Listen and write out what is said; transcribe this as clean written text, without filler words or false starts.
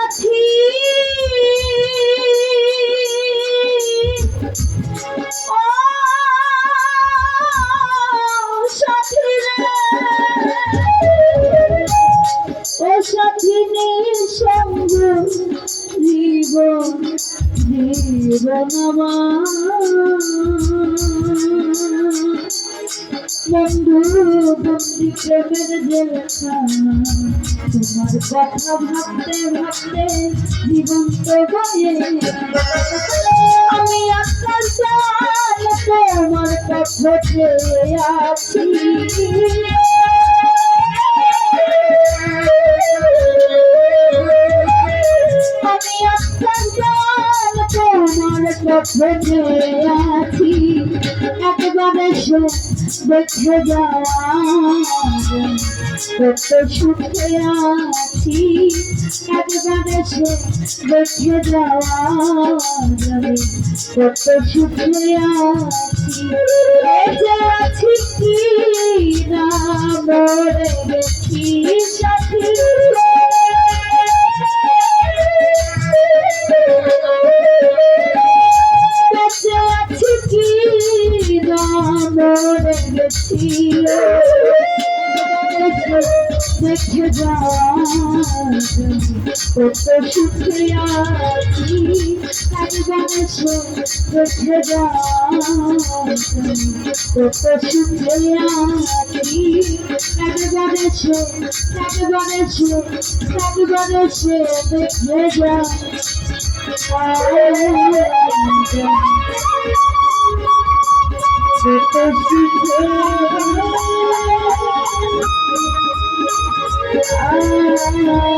সাথী ও সাথী ও সাথী নিঃসঙ্গ জীবন জীবন বন্ধু বন্দি প্রেমের জেলখানা তোমার কথা ভাবতে ভাবতে জীবন তো গয়ে আমি আজকাল চাই তোমার কথা চেয়ে আছি আমি আজকাল চাই তোমার কথা চেয়ে আছি একবারে সে দেখে যাওয়া কত সুখে আছি একবারে সে দেখে যাওয়া কত সুখে আছি বেঁচে আছি কি না মরে গেছি সাথী বেঁচে আছি কি না মরে গেছি দেখে যাওয়া কত সুখে আছি একবারে দেখে যাওয়া কত সুখে আছি একবারে দেখে যাওয়া Oh,